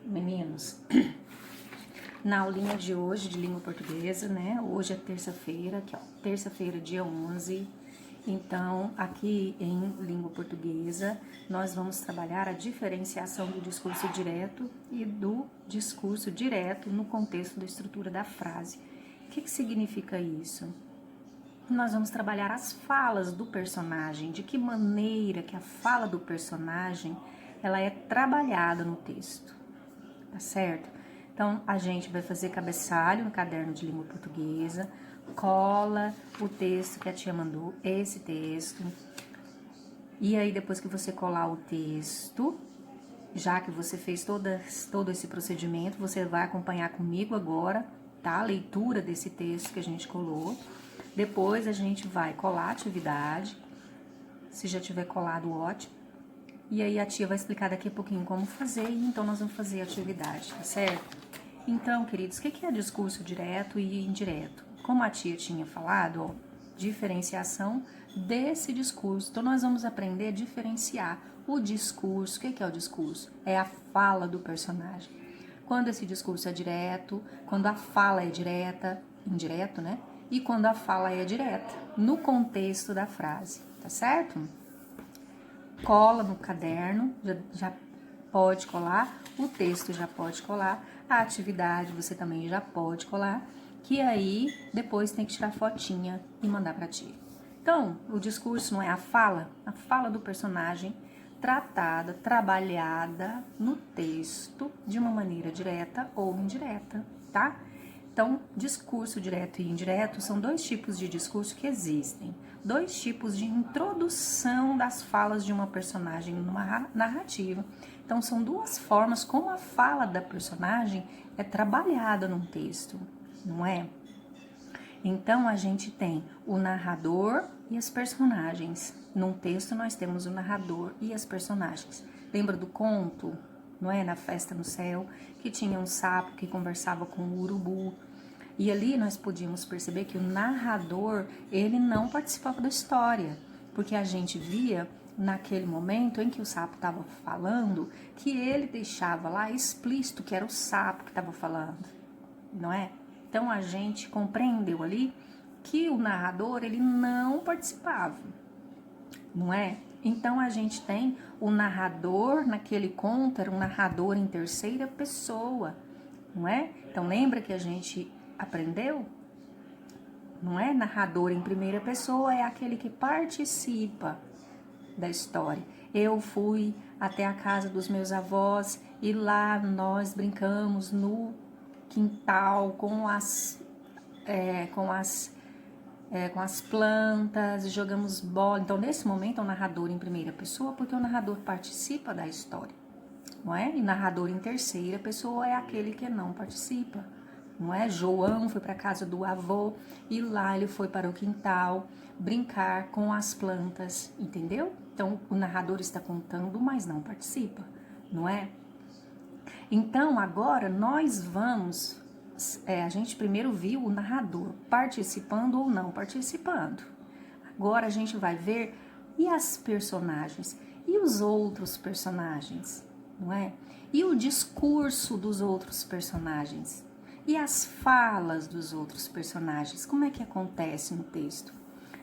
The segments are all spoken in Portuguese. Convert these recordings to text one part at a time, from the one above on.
meninos, na aulinha de hoje de língua portuguesa, né? Hoje é terça-feira, aqui ó, terça-feira, dia 11. Então, aqui em língua portuguesa, nós vamos trabalhar a diferenciação do discurso direto e do discurso direto no contexto da estrutura da frase. O que significa isso? Nós vamos trabalhar as falas do personagem, de que maneira que a fala do personagem ela é trabalhada no texto, tá certo? Então, a gente vai fazer cabeçalho no caderno de língua portuguesa, cola o texto que a tia mandou, esse texto, e aí depois que você colar o texto, já que você fez todo esse procedimento, você vai acompanhar comigo agora, tá? A leitura desse texto que a gente colou. Depois a gente vai colar a atividade, se já tiver colado, ótimo. E aí a tia vai explicar daqui a pouquinho como fazer, e então nós vamos fazer a atividade, tá certo? Então, queridos, o que é discurso direto e indireto? Como a tia tinha falado, ó, diferenciação desse discurso. Então, nós vamos aprender a diferenciar o discurso. O que é o discurso? É a fala do personagem. Quando esse discurso é direto, quando a fala é direta, indireto, né? E quando a fala é direta, no contexto da frase, tá certo? Cola no caderno, já pode colar, o texto já pode colar, a atividade você também já pode colar, que aí depois tem que tirar fotinha e mandar para ti. Então, o discurso não é a fala do personagem tratada, trabalhada no texto de uma maneira direta ou indireta, tá? Então, discurso direto e indireto são dois tipos de discurso que existem. Dois tipos de introdução das falas de uma personagem numa narrativa. Então, são duas formas como a fala da personagem é trabalhada num texto, não é? Então, a gente tem o narrador e as personagens. Num texto, nós temos o narrador e as personagens. Lembra do conto, não é? Na Festa no Céu, que tinha um sapo que conversava com o urubu. E ali nós podíamos perceber que o narrador, ele não participava da história, porque a gente via naquele momento em que o sapo estava falando, que ele deixava lá explícito que era o sapo que estava falando, não é? Então a gente compreendeu ali que o narrador, ele não participava, não é? Então a gente tem o narrador naquele conto, era um narrador em terceira pessoa, não é? Então lembra que a gente aprendeu? Não é? Narrador em primeira pessoa é aquele que participa da história. Eu fui até a casa dos meus avós e lá nós brincamos no quintal com as plantas, jogamos bola. Então, nesse momento, é o narrador em primeira pessoa, porque o narrador participa da história, não é? E narrador em terceira pessoa é aquele que não participa, não é? João foi para a casa do avô e lá ele foi para o quintal brincar com as plantas, entendeu? Então, o narrador está contando, mas não participa, não é? Então, agora nós vamos... a gente primeiro viu o narrador participando ou não participando. Agora a gente vai ver e as personagens, e os outros personagens, não é? E o discurso dos outros personagens, e as falas dos outros personagens, como é que acontece no texto?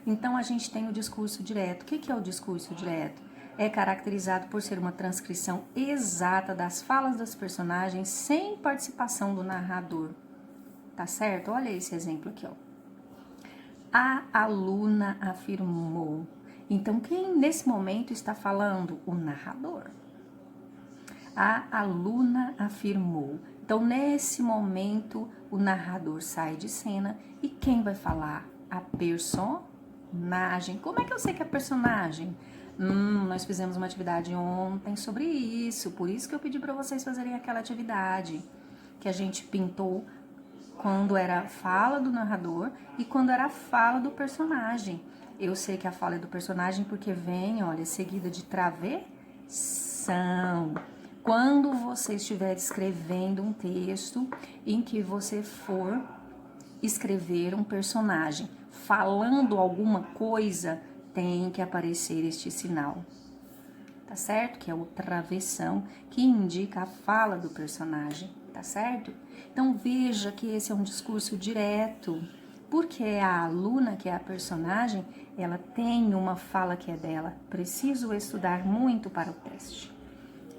Então a gente tem o discurso direto. O que é o discurso direto? É caracterizado por ser uma transcrição exata das falas das personagens sem participação do narrador. Tá certo? Olha esse exemplo aqui, ó. A aluna afirmou. Então, quem nesse momento está falando? O narrador. A aluna afirmou. Então, nesse momento, o narrador sai de cena e quem vai falar? A personagem. Como é que eu sei que é personagem? Nós fizemos uma atividade ontem sobre isso, por isso que eu pedi para vocês fazerem aquela atividade que a gente pintou quando era a fala do narrador e quando era a fala do personagem. Eu sei que a fala é do personagem porque vem, olha, seguida de travessão. Quando você estiver escrevendo um texto em que você for escrever um personagem falando alguma coisa, tem que aparecer este sinal. tá certo? Que é o travessão, que indica a fala do personagem, tá certo? Então veja que esse é um discurso direto, porque a aluna, que é a personagem, ela tem uma fala que é dela. Preciso estudar muito para o teste.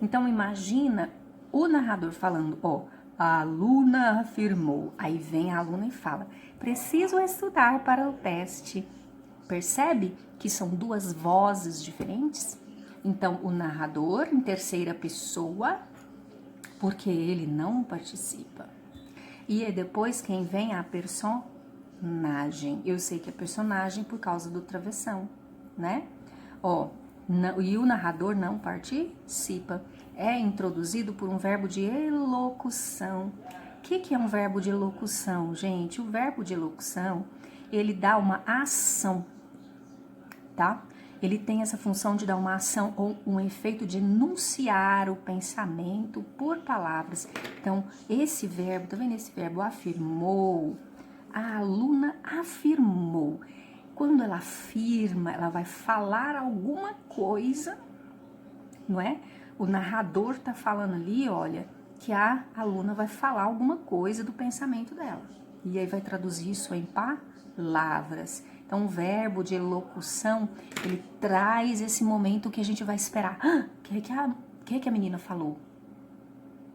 Então imagina o narrador falando, ó, a aluna afirmou. Aí vem a aluna e fala, preciso estudar para o teste. Percebe que são duas vozes diferentes? Então o narrador em terceira pessoa, porque ele não participa. E depois quem vem é a personagem. Eu sei que é personagem por causa do travessão, né? Ó, e o narrador não participa. É introduzido por um verbo de elocução. O que é um verbo de elocução, gente? O verbo de elocução, ele dá uma ação, tá? Ele tem essa função de dar uma ação ou um efeito de enunciar o pensamento por palavras. Então, esse verbo, tá vendo esse verbo afirmou? A aluna afirmou. Quando ela afirma, ela vai falar alguma coisa, não é? O narrador tá falando ali, olha, que a aluna vai falar alguma coisa do pensamento dela. E aí vai traduzir isso em palavras. Então, o verbo de elocução, ele traz esse momento que a gente vai esperar. O que a menina falou?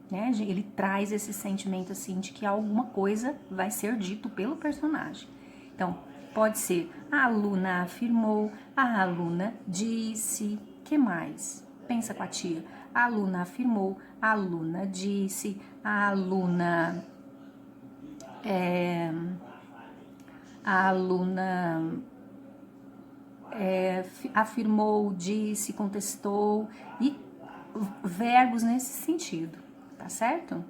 Né? Ele traz esse sentimento assim de que alguma coisa vai ser dito pelo personagem. Então, pode ser a aluna afirmou, a aluna disse, que mais? Pensa com a tia. A aluna afirmou, a aluna disse, a aluna afirmou, disse, contestou e verbos nesse sentido, tá certo?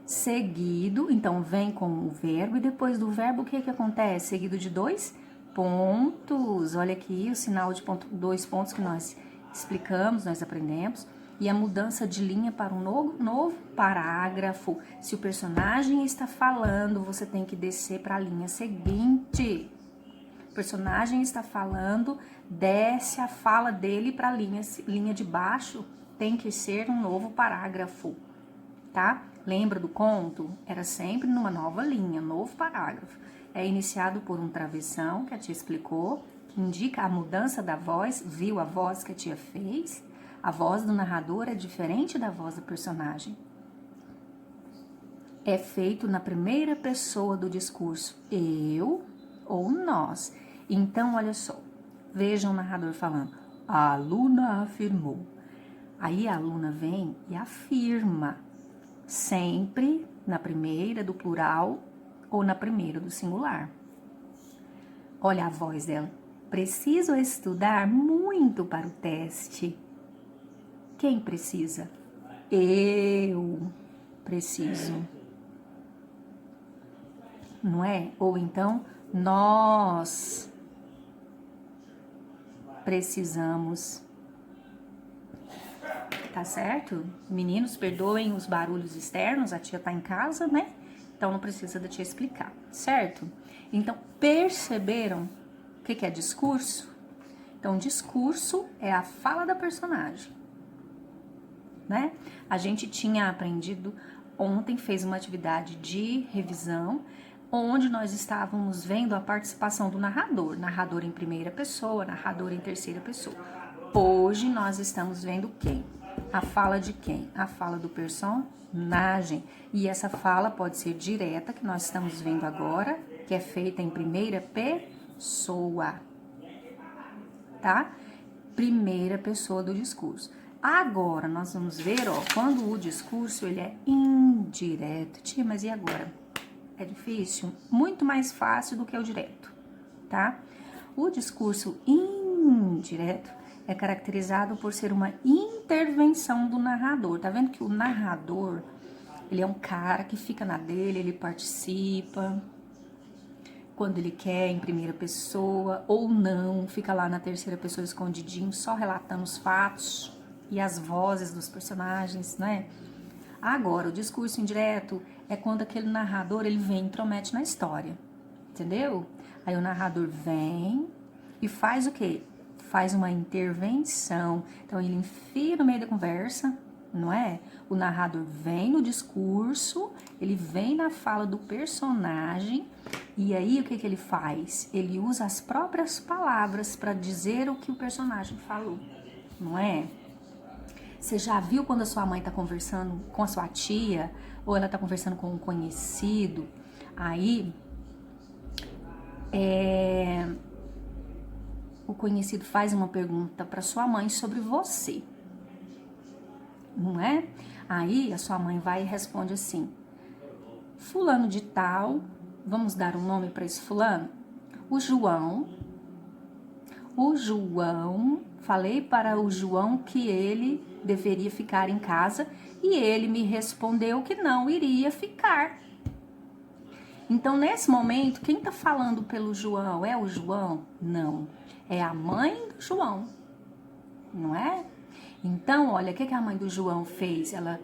Seguido, então vem com o verbo e depois do verbo o que acontece? Seguido de 2 pontos. Olha aqui o sinal de ponto, 2 pontos que nós explicamos, nós aprendemos. E a mudança de linha para um novo parágrafo. Se o personagem está falando, você tem que descer para a linha seguinte. O personagem está falando, desce a fala dele para a linha de baixo, tem que ser um novo parágrafo, tá? Lembra do conto? Era sempre numa nova linha, novo parágrafo. É iniciado por um travessão, que a tia explicou, que indica a mudança da voz, viu a voz que a tia fez? A voz do narrador é diferente da voz do personagem. É feito na primeira pessoa do discurso, eu ou nós. Então, olha só, vejam o narrador falando, a aluna afirmou. Aí a aluna vem e afirma, sempre na primeira do plural ou na primeira do singular. Olha a voz dela. Preciso estudar muito para o teste. Quem precisa? Eu preciso. Não é? Ou então, nós precisamos. Tá certo? Meninos, perdoem os barulhos externos, a tia tá em casa, né? Então não precisa da tia explicar, certo? Então, perceberam o que é discurso? Então, discurso é a fala da personagem, né? A gente tinha aprendido ontem, fez uma atividade de revisão, onde nós estávamos vendo a participação do narrador em primeira pessoa, narrador em terceira pessoa. Hoje nós estamos vendo quem? A fala de quem? A fala do personagem. E essa fala pode ser direta, que nós estamos vendo agora, que é feita em primeira pessoa, tá? Primeira pessoa do discurso. Agora, nós vamos ver, ó, quando o discurso, ele é indireto. Tia, mas e agora? É difícil? Muito mais fácil do que o direto, tá? O discurso indireto é caracterizado por ser uma intervenção do narrador. Tá vendo que o narrador, ele é um cara que fica na dele, ele participa quando ele quer, em primeira pessoa, ou não, fica lá na terceira pessoa escondidinho, só relatando os fatos e as vozes dos personagens, né? Agora, o discurso indireto é quando aquele narrador, ele vem e intromete na história, entendeu? Aí o narrador vem e faz o quê? faz uma intervenção. Então, ele enfia no meio da conversa, não é? O narrador vem no discurso, ele vem na fala do personagem, e aí o que ele faz? Ele usa as próprias palavras para dizer o que o personagem falou, não é? Você já viu quando a sua mãe está conversando com a sua tia, ou ela está conversando com um conhecido, aí o conhecido faz uma pergunta para sua mãe sobre você, não é? Aí a sua mãe vai e responde assim: fulano de tal, vamos dar um nome para esse fulano? O João, falei para o João que ele deveria ficar em casa e ele me respondeu que não iria ficar. Então, nesse momento, quem tá falando pelo João é o João? Não, é a mãe do João, não é? Então, olha, o que a mãe do João fez? Ela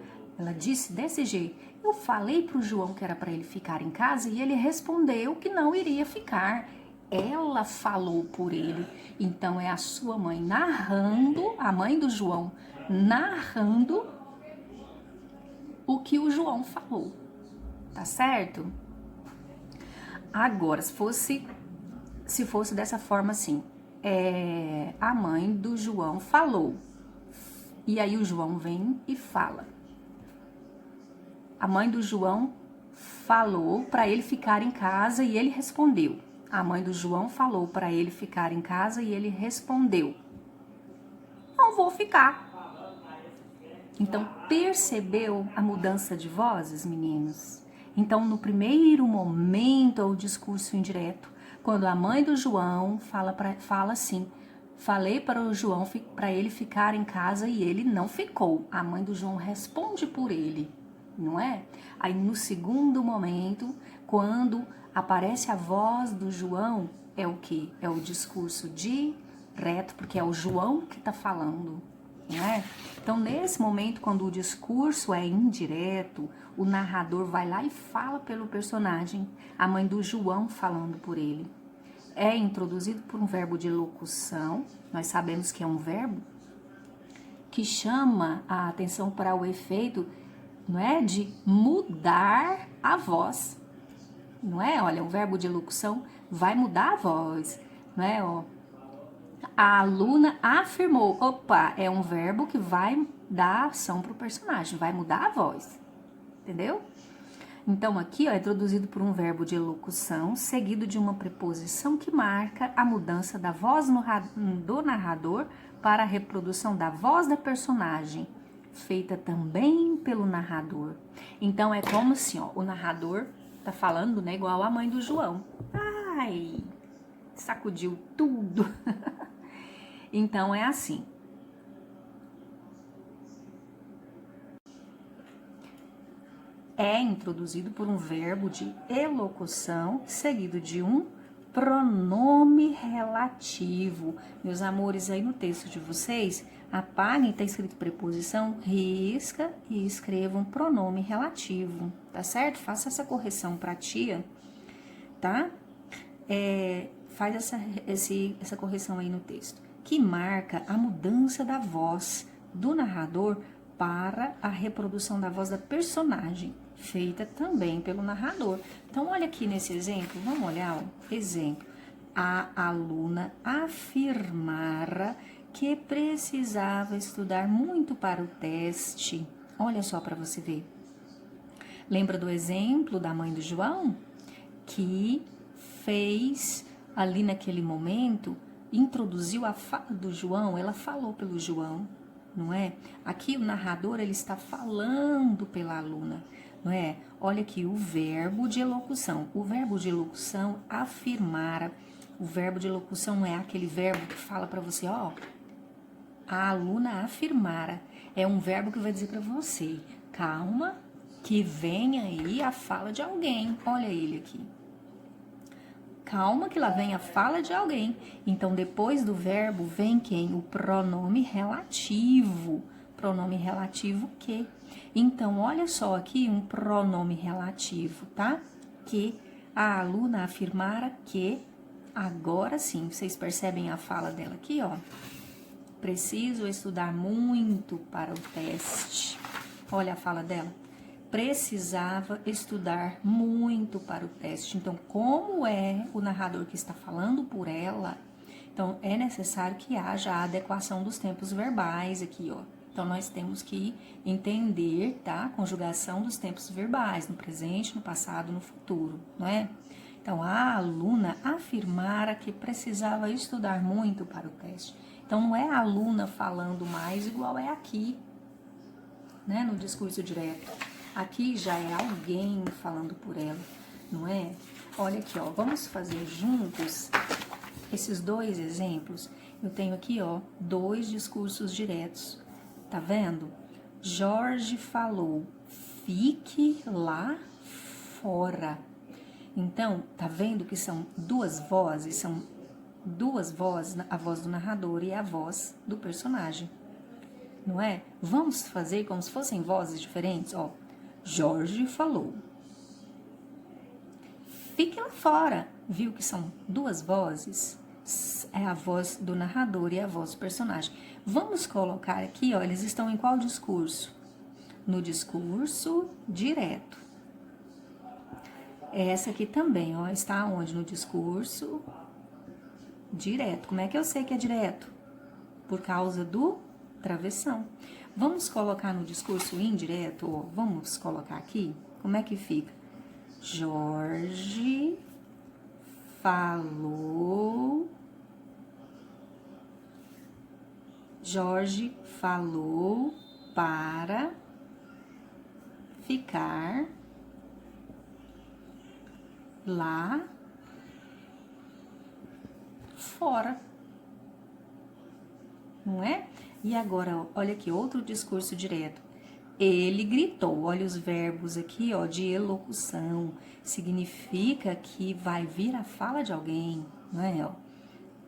disse desse jeito: eu falei pro João que era para ele ficar em casa e ele respondeu que não iria ficar. Ela falou por ele. Então, é a sua mãe narrando, a mãe do João narrando o que o João falou. Tá certo? Agora, se fosse dessa forma assim, a mãe do João falou, e aí o João vem e fala. A mãe do João falou para ele ficar em casa e ele respondeu. A mãe do João falou para ele ficar em casa e ele respondeu: não vou ficar. Então, percebeu a mudança de vozes, meninos? Então, no primeiro momento, é o discurso indireto, quando a mãe do João fala assim: falei para o João para ele ficar em casa e ele não ficou. A mãe do João responde por ele, não é? Aí, no segundo momento, quando aparece a voz do João, é o quê? É o discurso direto, porque é o João que está falando, não é? Então, nesse momento, quando o discurso é indireto, o narrador vai lá e fala pelo personagem, a mãe do João falando por ele. É introduzido por um verbo de locução, nós sabemos que é um verbo que chama a atenção para o efeito, não é? De mudar a voz, não é? Olha, o verbo de locução vai mudar a voz, não é? Ó, a aluna afirmou. Opa, é um verbo que vai dar ação para o personagem, vai mudar a voz, entendeu? Então, aqui ó, é introduzido por um verbo de locução, seguido de uma preposição que marca a mudança da voz do narrador para a reprodução da voz da personagem, feita também pelo narrador. Então, é como se ó, o narrador tá falando, né, igual a mãe do João. Ai, sacudiu tudo. Então, é assim. É introduzido por um verbo de elocução, seguido de um pronome relativo. Meus amores, aí no texto de vocês, apaguem, tá escrito preposição, risca e escreva um pronome relativo, tá certo? Faça essa correção pra tia, tá? Faz essa correção aí no texto, que marca a mudança da voz do narrador para a reprodução da voz da personagem, feita também pelo narrador. Então, olha aqui nesse exemplo, vamos olhar, ó, exemplo. A aluna afirmara que precisava estudar muito para o teste. Olha só para você ver. Lembra do exemplo da mãe do João? Que fez ali naquele momento, introduziu a fala do João, ela falou pelo João, não é? Aqui o narrador, ele está falando pela aluna, não é? Olha aqui o verbo de elocução. O verbo de elocução, afirmara. O verbo de elocução não é aquele verbo que fala para você, ó, a aluna afirmara. É um verbo que vai dizer para você, calma, que vem aí a fala de alguém. Olha ele aqui. Calma que lá vem a fala de alguém. Então, depois do verbo vem quem? O pronome relativo. Pronome relativo que. Então, olha só aqui um pronome relativo, tá? Que a aluna afirmara que Agora sim, vocês percebem a fala dela aqui, ó. Preciso estudar muito para o teste. Olha a fala dela. Precisava estudar muito para o teste. Então, como é o narrador que está falando por ela, então é necessário que haja a adequação dos tempos verbais aqui, ó. Então, nós temos que entender, tá? A conjugação dos tempos verbais, no presente, no passado, no futuro, não é? Então, a aluna afirmara que precisava estudar muito para o teste. Então, não é a aluna falando mais igual é aqui, né? No discurso direto. Aqui já é alguém falando por ela, não é? Olha aqui, ó. Vamos fazer juntos esses dois exemplos. Eu tenho aqui, ó, 2 discursos diretos. Tá vendo? Jorge falou, fique lá fora. Então, tá vendo que são 2 vozes? São 2 vozes, a voz do narrador e a voz do personagem. Não é? Vamos fazer como se fossem vozes diferentes, ó. Jorge falou. Fique lá fora. Viu que são 2 vozes? É a voz do narrador e a voz do personagem. Vamos colocar aqui, ó, eles estão em qual discurso? No discurso direto. Essa aqui também, ó, está onde? No discurso direto. Como é que eu sei que é direto? Por causa do travessão. Vamos colocar no discurso indireto, ó, vamos colocar aqui, como é que fica? Jorge falou. Jorge falou para ficar lá fora. Não é? E agora, olha aqui, outro discurso direto. Ele gritou, olha os verbos aqui, ó, de elocução. Significa que vai vir a fala de alguém, não é? Ó,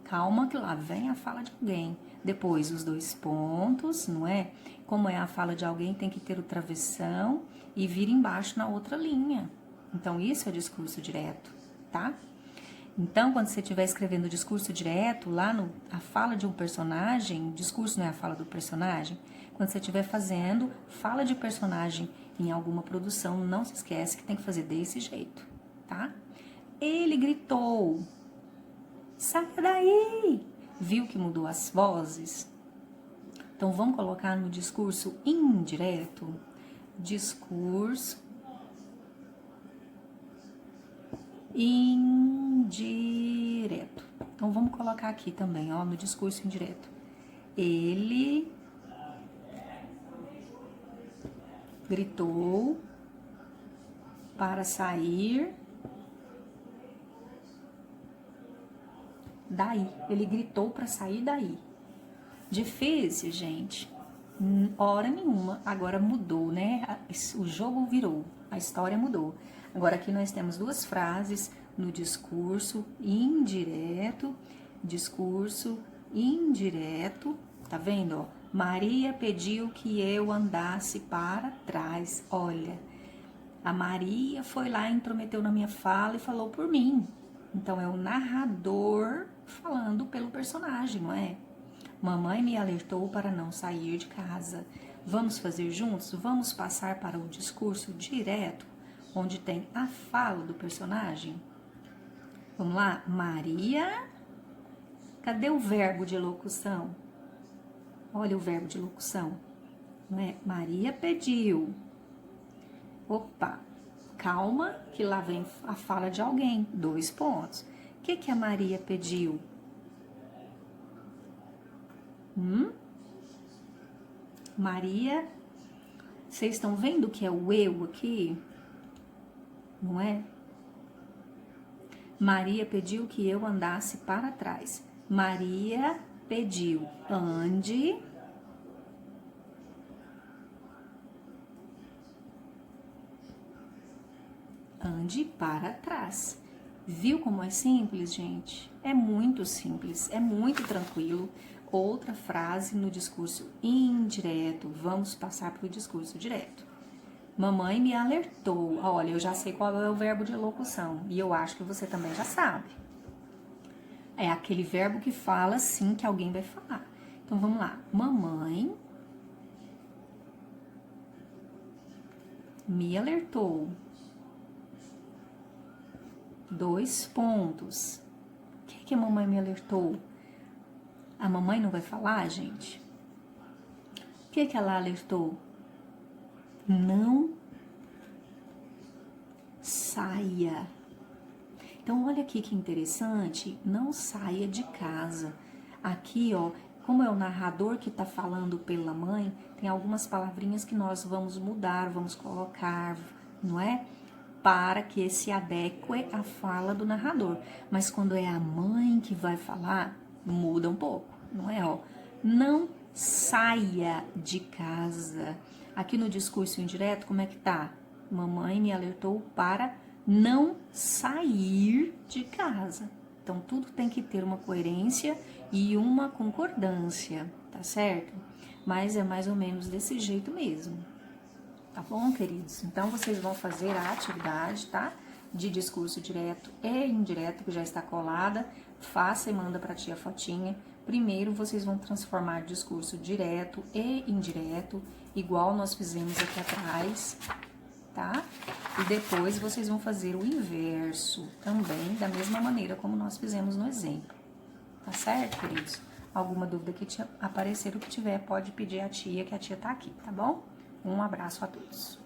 calma que lá vem a fala de alguém. Depois, os 2 pontos, não é? Como é a fala de alguém, tem que ter o travessão e vir embaixo na outra linha. Então, isso é discurso direto, tá? Então, quando você estiver escrevendo o discurso direto, lá a fala de um personagem, discurso não é a fala do personagem, quando você estiver fazendo fala de personagem em alguma produção, não se esquece que tem que fazer desse jeito, tá? Ele gritou, saia daí! Viu que mudou as vozes? Então, vamos colocar no discurso indireto, discurso indireto. Então, vamos colocar aqui também, ó, no discurso indireto. Ele gritou para sair daí. Ele gritou para sair daí. Difícil, gente. Hora nenhuma. Agora mudou, né? O jogo virou. A história mudou. Agora aqui nós temos 2 frases no discurso indireto. Discurso indireto. Tá vendo, ó? Maria pediu que eu andasse para trás. Olha, a Maria foi lá, intrometeu na minha fala e falou por mim. Então, é o narrador falando pelo personagem, não é? Mamãe me alertou para não sair de casa. Vamos fazer juntos? Vamos passar para o discurso direto, onde tem a fala do personagem? Vamos lá? Maria. Cadê o verbo de locução? Olha o verbo de locução. Não é? Maria pediu. Opa, calma, que lá vem a fala de alguém. 2 pontos. O que a Maria pediu? Maria, vocês estão vendo que é o eu aqui? Não é? Maria pediu que eu andasse para trás. Maria pediu, ande para trás. Viu como é simples, gente? É muito simples, é muito tranquilo. Outra frase no discurso indireto. Vamos passar para o discurso direto. Mamãe me alertou. Olha, eu já sei qual é o verbo de locução. E eu acho que você também já sabe. É aquele verbo que fala assim que alguém vai falar. Então, vamos lá. Mamãe me alertou. 2 pontos. O que a mamãe me alertou? A mamãe não vai falar, gente? O que ela alertou? Não saia. Então, olha aqui que interessante, não saia de casa. Aqui, ó, como é o narrador que está falando pela mãe, tem algumas palavrinhas que nós vamos mudar, vamos colocar, não é? Para que se adeque à fala do narrador. Mas quando é a mãe que vai falar, muda um pouco, não é? Ó, não saia de casa. Aqui no discurso indireto, como é que tá? Mamãe me alertou para não sair de casa. Então, tudo tem que ter uma coerência e uma concordância, tá certo? Mas é mais ou menos desse jeito mesmo. Tá bom, queridos? Então, vocês vão fazer a atividade, tá? De discurso direto e indireto, que já está colada. Faça e manda pra tia fotinha. Primeiro, vocês vão transformar discurso direto e indireto, igual nós fizemos aqui atrás, tá? E depois vocês vão fazer o inverso também, da mesma maneira como nós fizemos no exemplo. Tá certo, queridos? Alguma dúvida que te aparecer, o que tiver, pode pedir à tia, que a tia tá aqui, tá bom? Um abraço a todos.